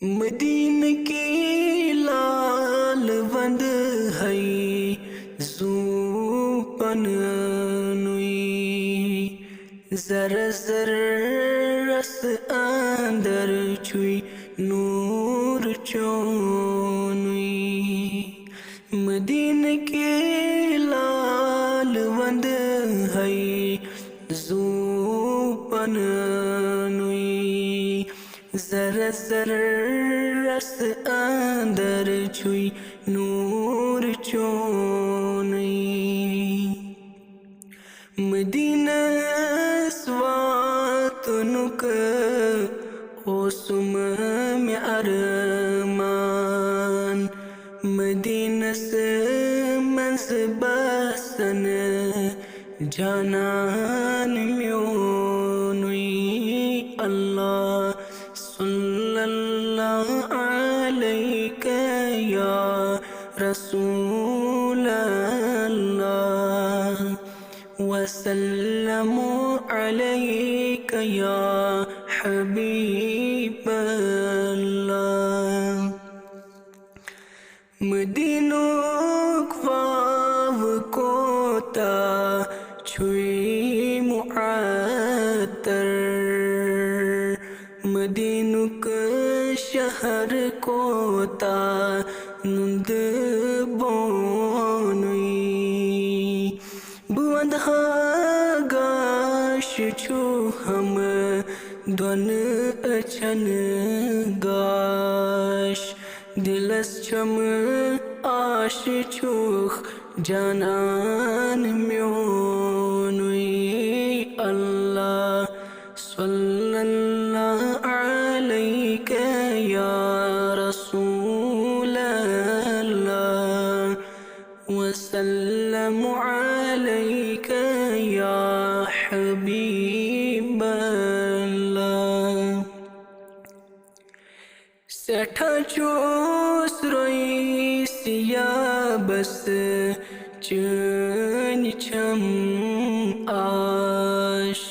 مدینہ کی لال وند ہے زو پنوی زر زر رس اندر چوی نور چونوی مدینہ کی لال وند ہے زو پنوی زر زر رس اندر چوی نور چونی مدینہ سوات نک اوسم میں ارمان مدینہ سے منز بسن جانان میونوی اللہ صلی اللہ علیک یا رسول اللہ وسلم علیک یا حبیب اللہ مدینہ کواو کوتا چھوئی معطر مدینک شہر کوتا نند بونوی بوندھا گاش چھو ہم دون اچھن گاش دلس چھم آش چھوخ جانان میونوی اللہ صلی اللہ علیک یا رسول اللہ وسلم علیک یا حبیب اللہ سٹھا چوس روئی سیابس چن چھم آش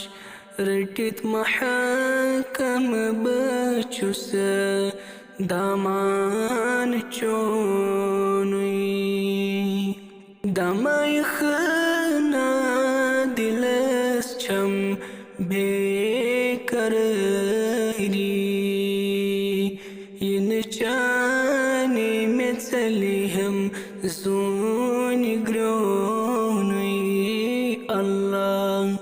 رٹت محکم بچس دامان چونوی دمائی خنا دلس چھم بے قراری ین چانی میں چلی ہم زونی گرونوی اللہ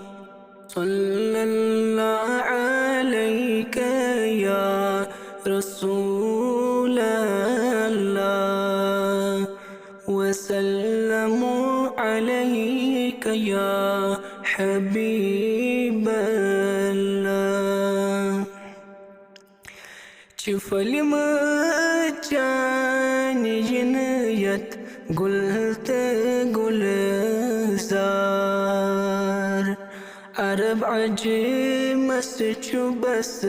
صلی اللہ علیک یا رسول اللہ وسلم علیک یا حبیب اللہ چفلم چانی جنیت گلت گلزار عرب عجمس چو بس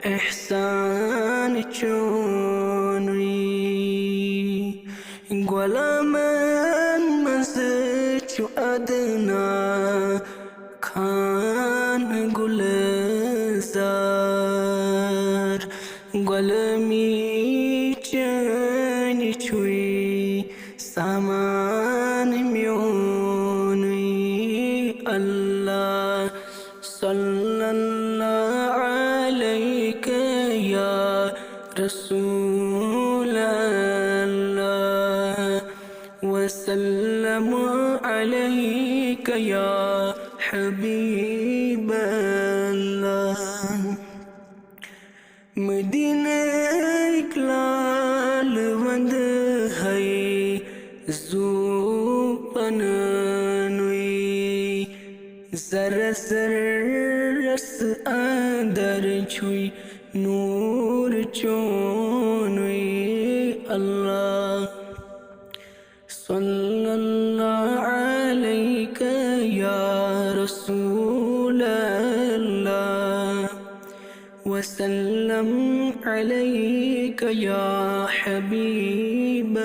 احسان چونوی غلامن مز چو ادنا خان گلزار غلامی چنی چوی سامان میونوی اللہ صلی اللہ علیک یا رسول اللہ وسلم علیک یا حبیب اللہ مدینہ ایک لال وند ہے زو پنوی زر زر رس اندر چھوئی نور چونوی اللہ صلی اللہ علیک یا رسول اللہ وسلم علیک یا حبیب